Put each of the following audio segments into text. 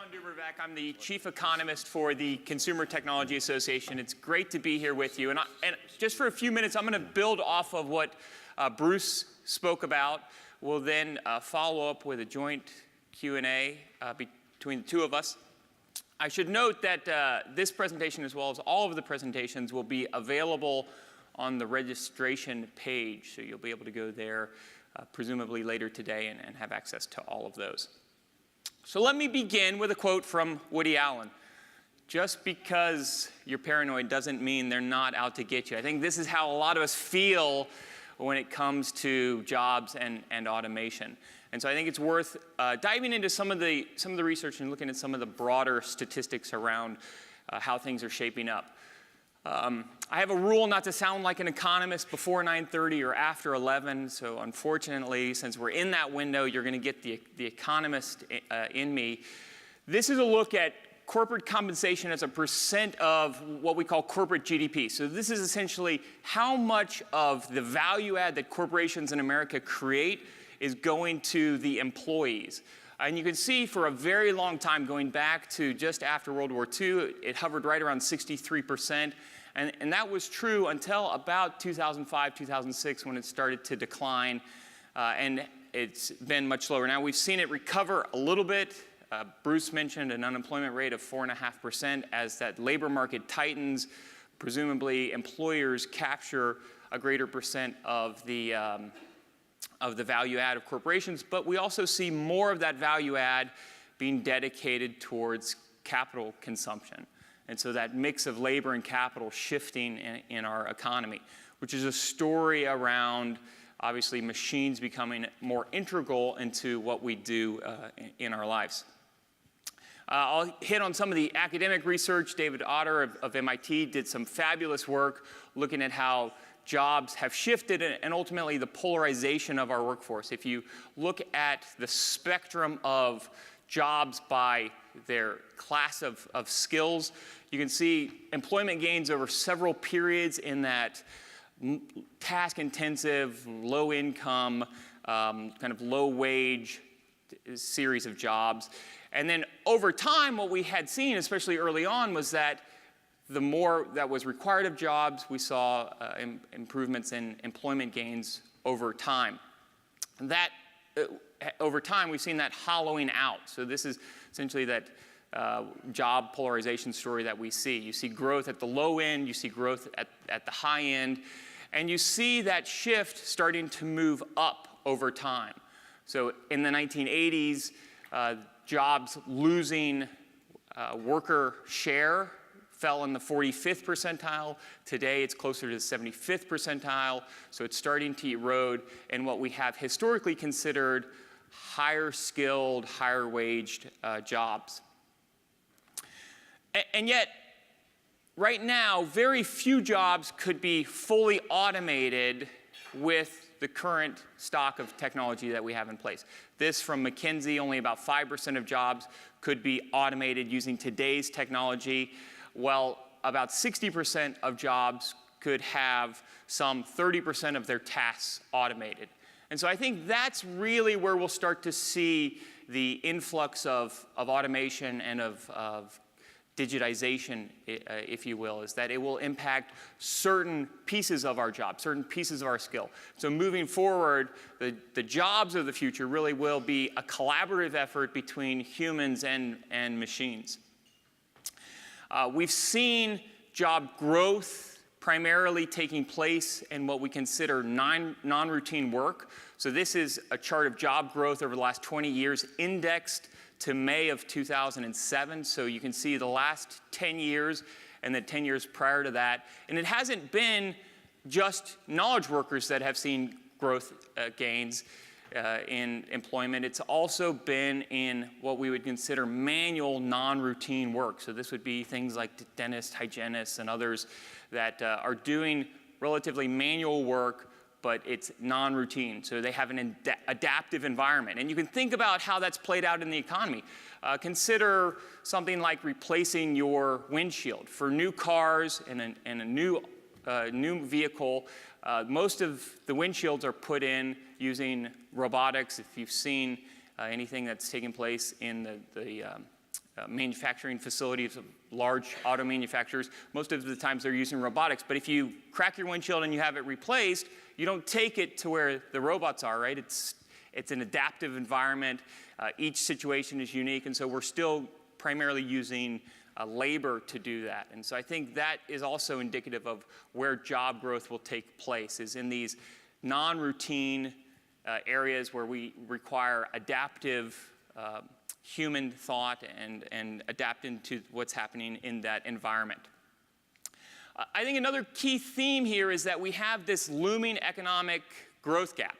Shawn DuBravac. I'm the chief economist for the Consumer Technology Association. It's great to be here with you. And just for a few minutes, I'm going to build off of what Bruce spoke about. We'll then follow up with a joint Q&A between the two of us. I should note that this presentation, as well as all of the presentations, will be available on the registration page. So you'll be able to go there presumably later today and have access to all of those. So let me begin with a quote from Woody Allen. Just because you're paranoid doesn't mean they're not out to get you. I think this is how a lot of us feel when it comes to jobs and automation. And so I think it's worth diving into some of the research and looking at some of the broader statistics around how things are shaping up. I have a rule not to sound like an economist before 9:30 or after 11, so unfortunately, since we're in that window, you're going to get the economist in me. This is a look at corporate compensation as a percent of what we call corporate GDP. So this is essentially how much of the value add that corporations in America create is going to the employees. And you can see for a very long time, going back to just after World War II, it hovered right around 63%. And that was true until about 2005, 2006, when it started to decline. And it's been much slower. Now, we've seen it recover a little bit. Bruce mentioned an unemployment rate of 4.5%. As that labor market tightens, presumably employers capture a greater percent of the value add of corporations, but we also see more of that value add being dedicated towards capital consumption. And so that mix of labor and capital shifting in our economy, which is a story around, obviously, machines becoming more integral into what we do in our lives. I'll hit on some of the academic research. David Otter of MIT did some fabulous work looking at how jobs have shifted and ultimately the polarization of our workforce. If you look at the spectrum of jobs by their class of skills, you can see employment gains over several periods in that task-intensive, low-income, kind of low-wage series of jobs. And then over time, what we had seen, especially early on, was that the more that was required of jobs, we saw improvements in employment gains over time. That, over time, we've seen that hollowing out. So this is essentially that job polarization story that we see. You see growth at the low end, you see growth at the high end, and you see that shift starting to move up over time. So in the 1980s, jobs losing worker share fell in the 45th percentile. Today, it's closer to the 75th percentile, so it's starting to erode in what we have historically considered higher skilled, higher waged jobs. And yet, right now, very few jobs could be fully automated with the current stock of technology that we have in place. This from McKinsey, only about 5% of jobs could be automated using today's technology, while about 60% of jobs could have some 30% of their tasks automated. And so I think that's really where we'll start to see the influx of automation and of digitization, if you will, is that it will impact certain pieces of our job, certain pieces of our skill. So moving forward, the jobs of the future really will be a collaborative effort between humans and machines. We've seen job growth primarily taking place in what we consider non-routine work. So this is a chart of job growth over the last 20 years indexed to May of 2007. So you can see the last 10 years and the 10 years prior to that. And it hasn't been just knowledge workers that have seen growth gains in employment. It's also been in what we would consider manual, non-routine work. So this would be things like dentists, hygienists, and others that are doing relatively manual work, but it's non-routine. So they have an adaptive environment. And you can think about how that's played out in the economy. Consider something like replacing your windshield. For new cars and a new vehicle, most of the windshields are put in using robotics. If you've seen anything that's taken place in the manufacturing facilities of large auto manufacturers. Most of the times they're using robotics, but if you crack your windshield and you have it replaced, you don't take it to where the robots are, right? It's an adaptive environment. Each situation is unique, and so we're still primarily using labor to do that. And so I think that is also indicative of where job growth will take place, is in these non-routine areas where we require adaptive human thought and adapting to what's happening in that environment. I think another key theme here is that we have this looming economic growth gap.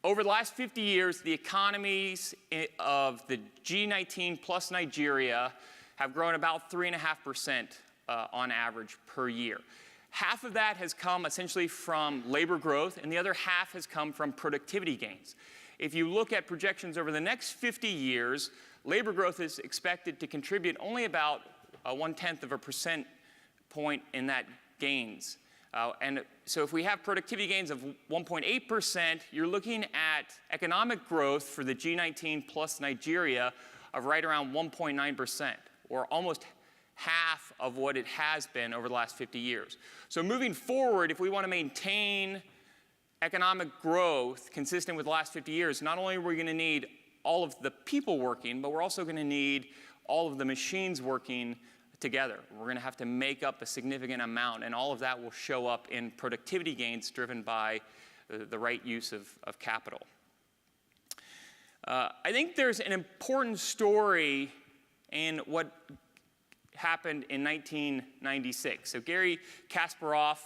Over the last 50 years, the economies of the G19 plus Nigeria have grown about 3.5% on average per year. Half of that has come essentially from labor growth, and the other half has come from productivity gains. If you look at projections over the next 50 years, labor growth is expected to contribute only about 1/10 of a percent point in that gains. And so if we have productivity gains of 1.8%, you're looking at economic growth for the G19 plus Nigeria of right around 1.9%, or almost half of what it has been over the last 50 years. So moving forward, if we want to maintain economic growth consistent with the last 50 years, not only are we going to need all of the people working, but we're also going to need all of the machines working together. We're going to have to make up a significant amount, and all of that will show up in productivity gains driven by the right use of capital. I think there's an important story in what happened in 1996. So Garry Kasparov,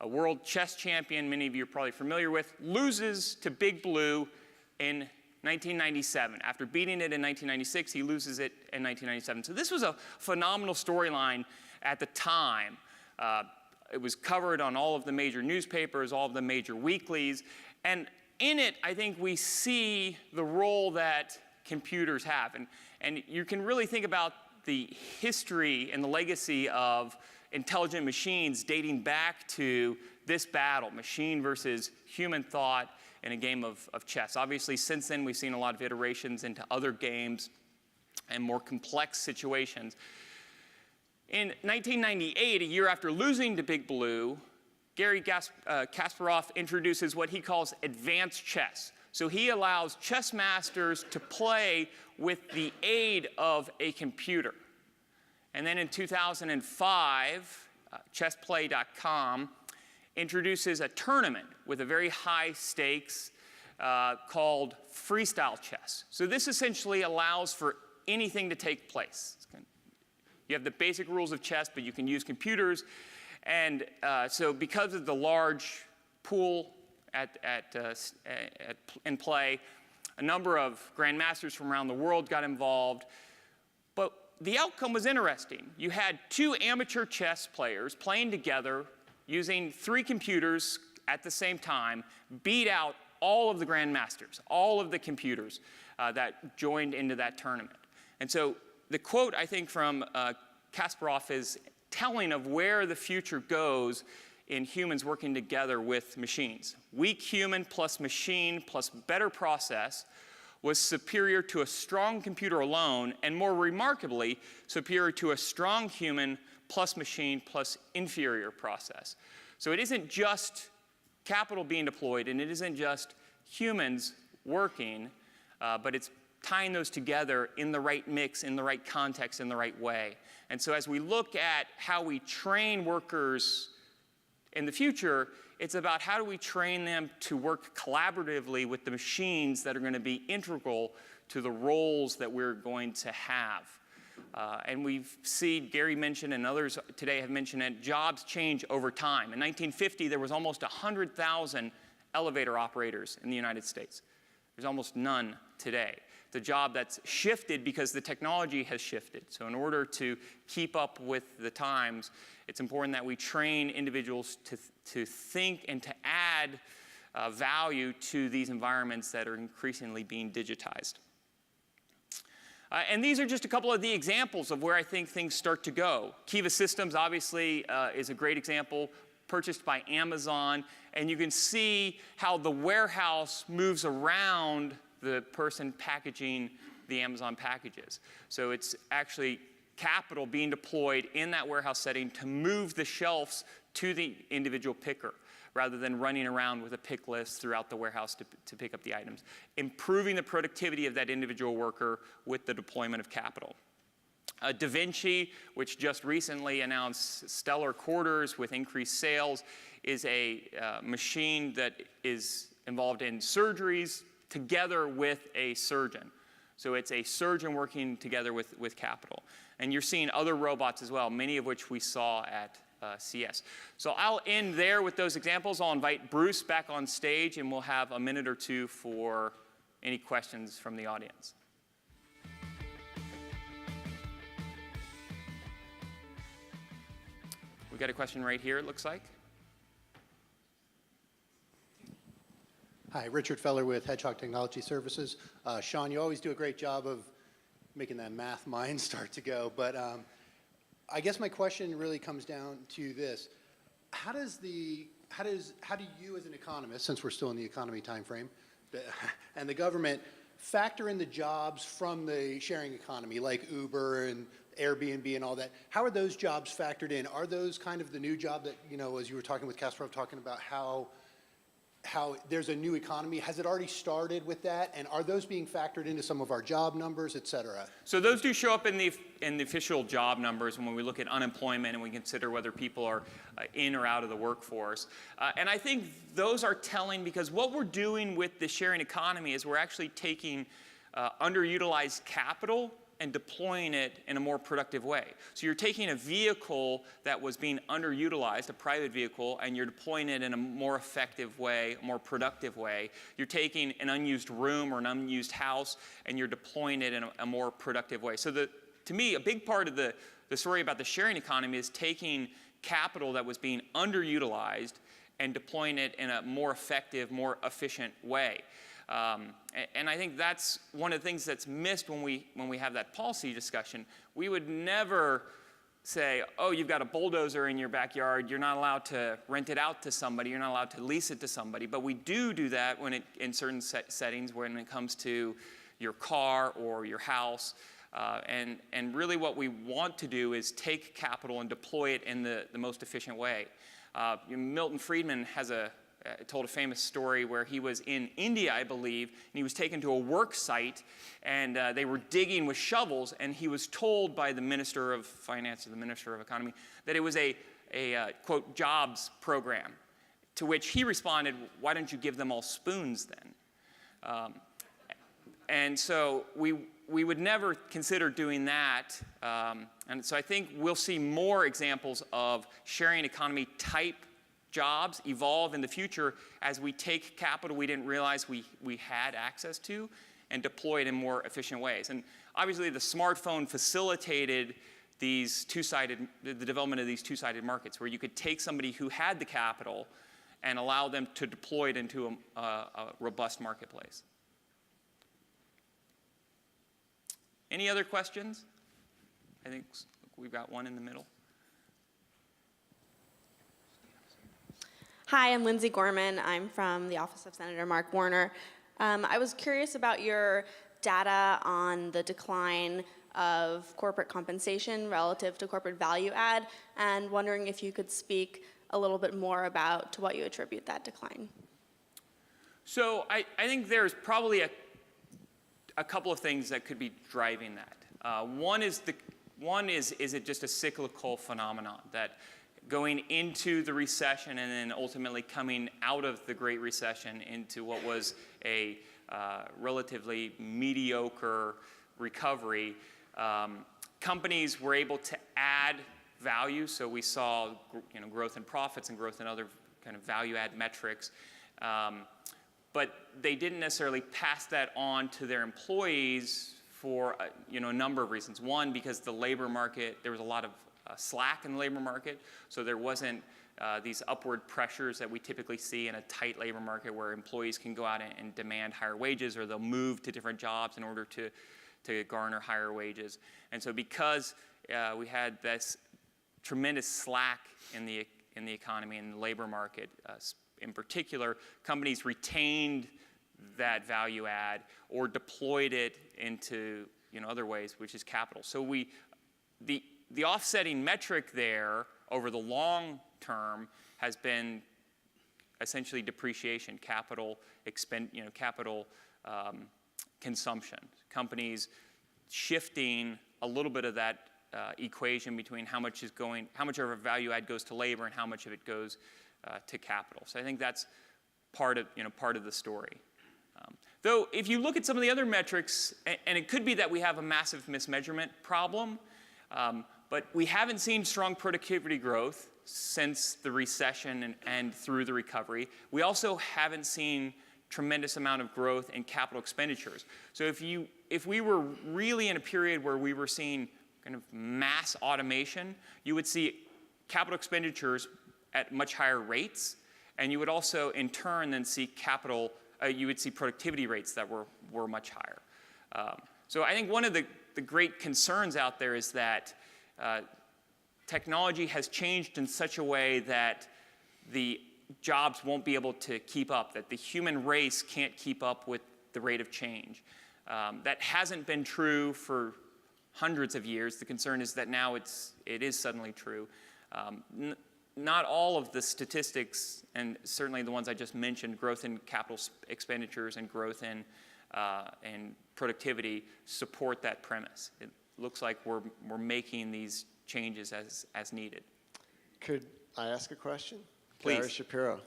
a world chess champion many of you are probably familiar with, loses to Big Blue in 1997. After beating it in 1996, he loses it in 1997. So this was a phenomenal storyline at the time. It was covered on all of the major newspapers, all of the major weeklies. And in it, I think we see the role that computers have. And you can really think about the history and the legacy of intelligent machines dating back to this battle, machine versus human thought, in a game of chess. Obviously, since then, we've seen a lot of iterations into other games and more complex situations. In 1998, a year after losing to Big Blue, Garry Kasparov introduces what he calls advanced chess. So he allows chess masters to play with the aid of a computer. And then in 2005, chessplay.com introduces a tournament with a very high stakes called freestyle chess. So this essentially allows for anything to take place. You have the basic rules of chess, but you can use computers. And so because of the large pool in play, a number of grandmasters from around the world got involved. But the outcome was interesting. You had two amateur chess players playing together using 3 computers at the same time, beat out all of the grandmasters, all of the computers that joined into that tournament. And so the quote, I think, from Kasparov is telling of where the future goes in humans working together with machines. Weak human plus machine plus better process was superior to a strong computer alone, and more remarkably, superior to a strong human plus machine plus inferior process. So it isn't just capital being deployed, and it isn't just humans working, but it's tying those together in the right mix, in the right context, in the right way. And so as we look at how we train workers in the future, it's about how do we train them to work collaboratively with the machines that are going to be integral to the roles that we're going to have. And we've seen, Garry mentioned, and others today have mentioned that jobs change over time. In 1950, there was almost 100,000 elevator operators in the United States. There's almost none today. It's a job that's shifted because the technology has shifted. So in order to keep up with the times, it's important that we train individuals to think and to add value to these environments that are increasingly being digitized. And these are just a couple of the examples of where I think things start to go. Kiva Systems, obviously, is a great example, purchased by Amazon. And you can see how the warehouse moves around the person packaging the Amazon packages. So it's actually capital being deployed in that warehouse setting to move the shelves to the individual picker, rather than running around with a pick list throughout the warehouse to pick up the items. Improving the productivity of that individual worker with the deployment of capital. Da Vinci, which just recently announced stellar quarters with increased sales, is a machine that is involved in surgeries together with a surgeon. So it's a surgeon working together with capital. And you're seeing other robots as well, many of which we saw at CS. So I'll end there with those examples. I'll invite Bruce back on stage, and we'll have a minute or two for any questions from the audience. We've got a question right here, it looks like. Hi, Richard Feller with Hedgehog Technology Services. Shawn, you always do a great job of making that math mind start to go, but I guess my question really comes down to this. How do you as an economist, since we're still in the economy time frame, and the government factor in the jobs from the sharing economy, like Uber and Airbnb and all that? How are those jobs factored in? Are those kind of the new job that, you know, as you were talking with Kasparov, talking about how there's a new economy? Has it already started with that? And are those being factored into some of our job numbers, et cetera? So those do show up in the official job numbers when we look at unemployment and we consider whether people are in or out of the workforce. And I think those are telling, because what we're doing with the sharing economy is we're actually taking underutilized capital and deploying it in a more productive way. So you're taking a vehicle that was being underutilized, a private vehicle, and you're deploying it in a more effective way, a more productive way. You're taking an unused room or an unused house, and you're deploying it in a more productive way. So to me, a big part of the story about the sharing economy is taking capital that was being underutilized and deploying it in a more effective, more efficient way. And I think that's one of the things that's missed when we have that policy discussion. We would never say, oh, you've got a bulldozer in your backyard, you're not allowed to rent it out to somebody, you're not allowed to lease it to somebody. But we do that in certain settings when it comes to your car or your house. And really what we want to do is take capital and deploy it in the most efficient way. Milton Friedman told a famous story where he was in India, I believe, and he was taken to a work site, and they were digging with shovels, and he was told by the Minister of Finance or the Minister of Economy that it was a quote, jobs program, to which he responded, why don't you give them all spoons then? And so we would never consider doing that. And so I think we'll see more examples of sharing economy type jobs evolve in the future as we take capital we didn't realize we had access to and deploy it in more efficient ways. And obviously the smartphone facilitated the development of these two-sided markets, where you could take somebody who had the capital and allow them to deploy it into a robust marketplace. Any other questions? I think we've got one in the middle. Hi, I'm Lindsay Gorman. I'm from the Office of Senator Mark Warner. I was curious about your data on the decline of corporate compensation relative to corporate value add, and wondering if you could speak a little bit more about to what you attribute that decline. So I think there's probably a couple of things that could be driving that. One is it just a cyclical phenomenon that going into the recession and then ultimately coming out of the Great Recession into what was a relatively mediocre recovery, companies were able to add value. So we saw growth in profits and growth in other kind of value add metrics. But they didn't necessarily pass that on to their employees for a number of reasons. One, because the labor market, there was a lot of slack in the labor market, so there wasn't these upward pressures that we typically see in a tight labor market where employees can go out and demand higher wages, or they'll move to different jobs in order to garner higher wages. And so because we had this tremendous slack in the economy and the labor market, in particular, companies retained that value add or deployed it into other ways, which is capital. So the offsetting metric there over the long term has been essentially depreciation, capital consumption. Companies shifting a little bit of that equation between how much of a value add goes to labor and how much of it goes to capital. So I think that's part of the story. Though if you look at some of the other metrics, and it could be that we have a massive mismeasurement problem, but we haven't seen strong productivity growth since the recession and through the recovery. We also haven't seen tremendous amount of growth in capital expenditures. So if we were really in a period where we were seeing kind of mass automation, you would see capital expenditures at much higher rates, and you would also in turn then see you would see productivity rates that were much higher. So I think one of the great concerns out there is that technology has changed in such a way that the jobs won't be able to keep up, that the human race can't keep up with the rate of change. That hasn't been true for hundreds of years. The concern is that now it is suddenly true. Not all of the statistics, and certainly the ones I just mentioned, growth in capital expenditures and growth in productivity, support that premise. It looks like we're making these changes as needed. Could I ask a question? Please. Gary Shapiro.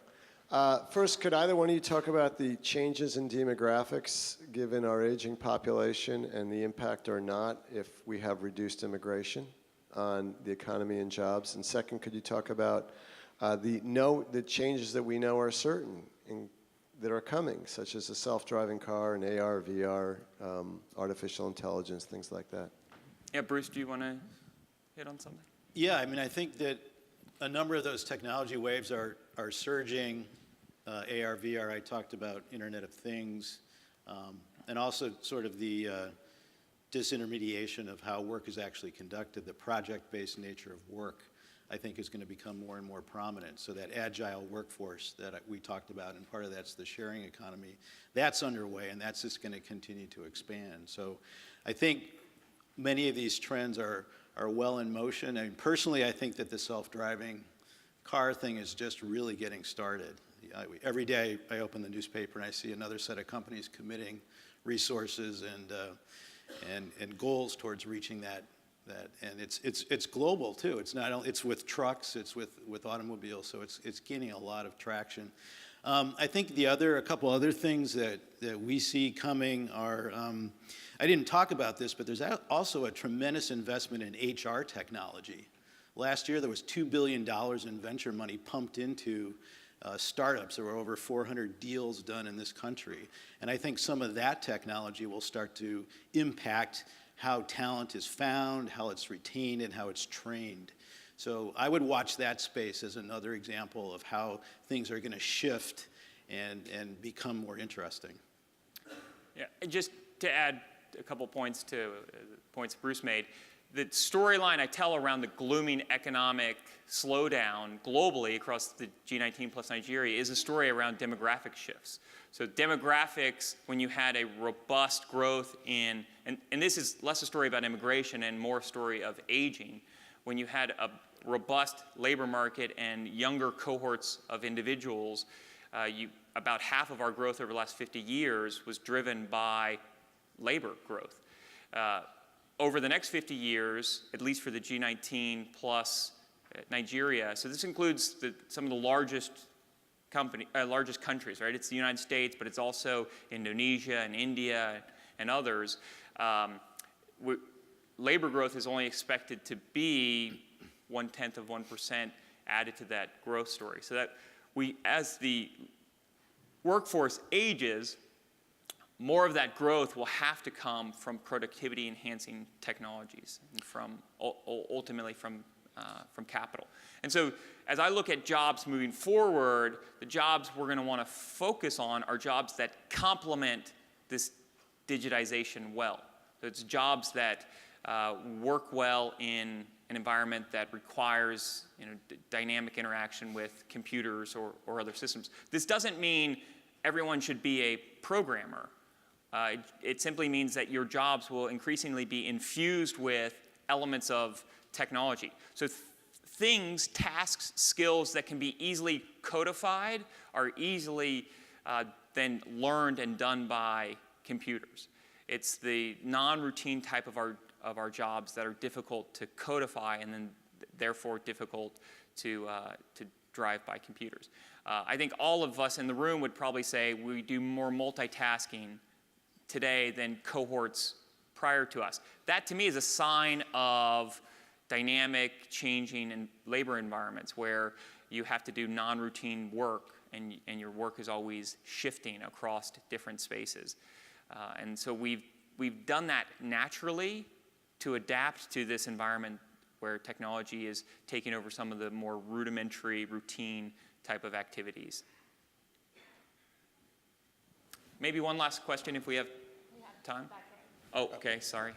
First, could either one of you talk about the changes in demographics given our aging population and the impact or not if we have reduced immigration on the economy and jobs? And second, could you talk about the changes that we know are certain that are coming, such as a self-driving car and AR, VR, artificial intelligence, things like that? Yeah, Bruce, do you want to hit on something? Yeah, I mean, I think that a number of those technology waves are surging. AR, VR, I talked about Internet of Things, and also sort of the disintermediation of how work is actually conducted. The project-based nature of work, I think, is going to become more and more prominent. So that agile workforce that we talked about, and part of that's the sharing economy, that's underway, and that's just going to continue to expand. So I think many of these trends are well in motion. I mean, personally, I think that the self-driving car thing is just really getting started. Every day I open the newspaper and I see another set of companies committing resources and goals towards reaching that. And it's global too. It's not only, it's with trucks, it's with automobiles, so it's gaining a lot of traction. I think a couple other things that we see coming are, I didn't talk about this, but there's also a tremendous investment in HR technology. Last year there was $2 billion in venture money pumped into startups. There were over 400 deals done in this country. And I think some of that technology will start to impact how talent is found, how it's retained, and how it's trained. So I would watch that space as another example of how things are going to shift and become more interesting. Yeah, and just to add a couple points to points Bruce made, the storyline I tell around the glooming economic slowdown globally across the G19 plus Nigeria is a story around demographic shifts. So demographics, when you had a robust growth in, and this is less a story about immigration and more a story of aging, when you had a robust labor market and younger cohorts of individuals, about half of our growth over the last 50 years was driven by labor growth. Over the next 50 years, at least for the G19 plus Nigeria, so this includes some of the largest countries, right? It's the United States, but it's also Indonesia and India and others. Labor growth is only expected to be 0.1% added to that growth story. So that as the workforce ages, more of that growth will have to come from productivity-enhancing technologies and ultimately from capital. And so as I look at jobs moving forward, the jobs we're going to want to focus on are jobs that complement this digitization well. So it's jobs that work well in an environment that requires dynamic interaction with computers or other systems. This doesn't mean everyone should be a programmer. It simply means that your jobs will increasingly be infused with elements of technology. So things, tasks, skills that can be easily codified are easily then learned and done by computers. It's the non-routine type of our jobs that are difficult to codify and then therefore difficult to drive by computers. I think all of us in the room would probably say we do more multitasking today than cohorts prior to us. That to me is a sign of dynamic, changing and labor environments where you have to do non-routine work and your work is always shifting across different spaces. And so we've done that naturally to adapt to this environment where technology is taking over some of the more rudimentary, routine type of activities. Maybe one last question if we have time. Oh, okay, sorry.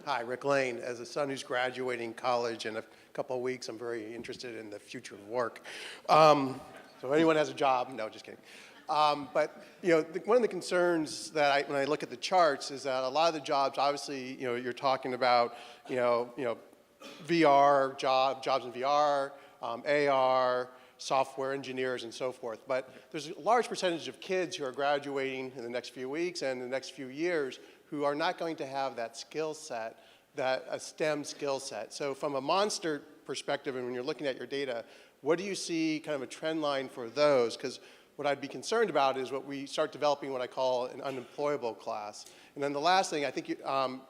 Hi, Rick Lane. As a son who's graduating college in a couple of weeks, I'm very interested in the future of work. So if anyone has a job, no, just kidding. But one of the concerns that when I look at the charts is that a lot of the jobs, obviously, you're talking about, VR jobs in VR, AR, software engineers, and so forth. But there's a large percentage of kids who are graduating in the next few weeks and in the next few years who are not going to have that skill set, a STEM skill set. So from a monster perspective, and when you're looking at your data, what do you see kind of a trend line for those? Because what I'd be concerned about is what we start developing what I call an unemployable class. And then the last thing, I think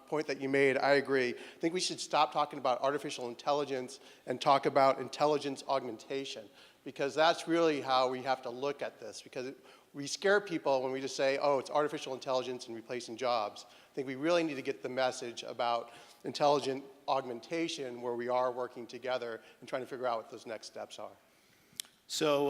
point that you made, I agree. I think we should stop talking about artificial intelligence and talk about intelligence augmentation, because that's really how we have to look at this, because we scare people when we just say, oh, it's artificial intelligence and replacing jobs. I think we really need to get the message about intelligent augmentation where we are working together and trying to figure out what those next steps are. So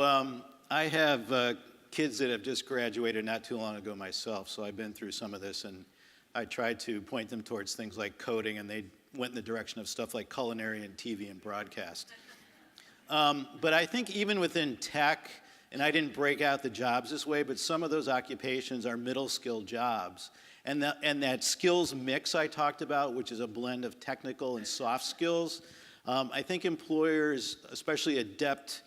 I have kids that have just graduated not too long ago myself, so I've been through some of this, and I tried to point them towards things like coding, and they went in the direction of stuff like culinary and TV and broadcast. But I think even within tech, and I didn't break out the jobs this way, but some of those occupations are middle skill jobs. And that skills mix I talked about, which is a blend of technical and soft skills, I think employers, especially adept,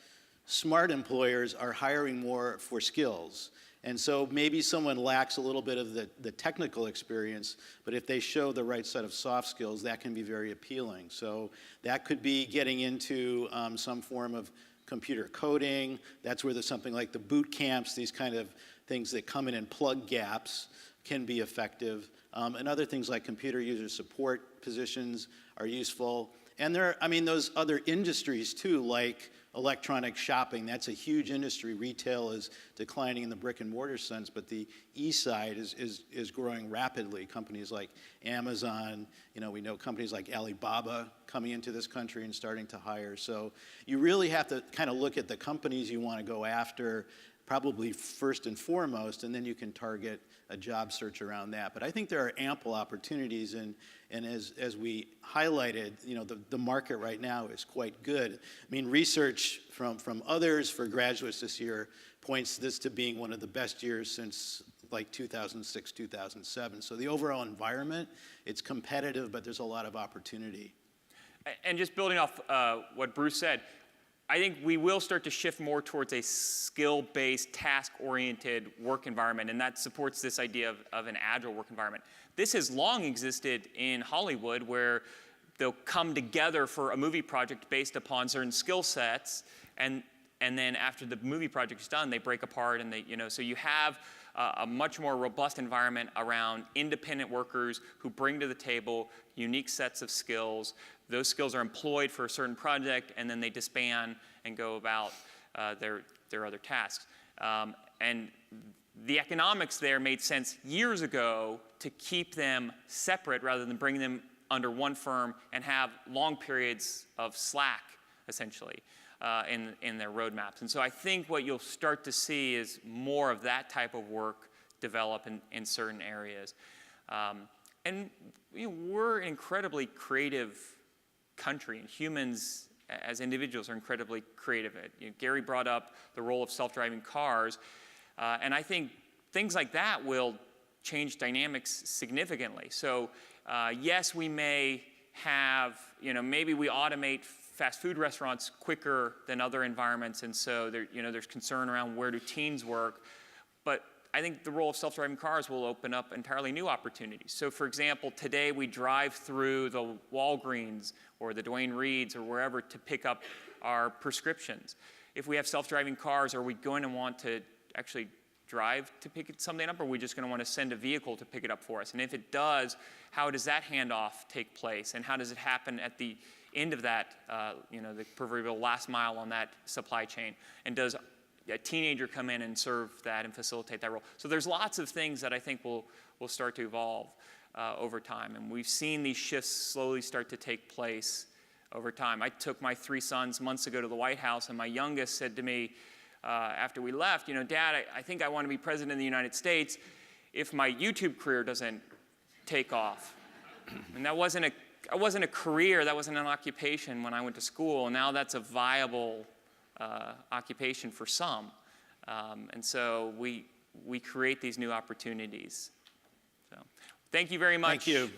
smart employers, are hiring more for skills. And so maybe someone lacks a little bit of the technical experience, but if they show the right set of soft skills, that can be very appealing. So that could be getting into some form of computer coding. That's where there's something like the boot camps, these kind of things that come in and plug gaps can be effective. And other things like computer user support positions are useful. And those other industries too, like electronic shopping, that's a huge industry. Retail is declining in the brick and mortar sense, but the e-side is growing rapidly. Companies like Amazon, we know companies like Alibaba coming into this country and starting to hire. So you really have to kind of look at the companies you want to go after, probably first and foremost, and then you can target a job search around that. But I think there are ample opportunities, and as we highlighted, the market right now is quite good. I mean, research from others for graduates this year points this to being one of the best years since like 2006, 2007. So the overall environment, it's competitive, but there's a lot of opportunity. And just building off what Bruce said, I think we will start to shift more towards a skill-based, task-oriented work environment, and that supports this idea of an agile work environment. This has long existed in Hollywood, where they'll come together for a movie project based upon certain skill sets, and then after the movie project is done, they break apart, and so you have a much more robust environment around independent workers who bring to the table unique sets of skills. Those skills are employed for a certain project, and then they disband and go about their other tasks. And the economics there made sense years ago to keep them separate rather than bring them under one firm and have long periods of slack, essentially, in their roadmaps. And so I think what you'll start to see is more of that type of work develop in certain areas. And we're an incredibly creative country, and humans as individuals are incredibly creative. Gary brought up the role of self-driving cars, and I think things like that will change dynamics significantly. So yes, we may have, maybe we automate fast food restaurants quicker than other environments, and so there, there's concern around where do teens work. But I think the role of self-driving cars will open up entirely new opportunities. So for example, today we drive through the Walgreens or the Duane Reads or wherever to pick up our prescriptions. If we have self-driving cars, are we going to want to actually drive to pick something up, or are we just going to want to send a vehicle to pick it up for us? And if it does, how does that handoff take place? And how does it happen at the end of that, the proverbial last mile on that supply chain? And does a teenager come in and serve that and facilitate that role? So there's lots of things that I think will start to evolve over time. And we've seen these shifts slowly start to take place over time. I took my 3 sons months ago to the White House, and my youngest said to me after we left, Dad, I think I want to be president of the United States if my YouTube career doesn't take off. And that wasn't a career, that wasn't an occupation when I went to school. Now that's a viable occupation for some. And so we create these new opportunities. So thank you very much. Thank you.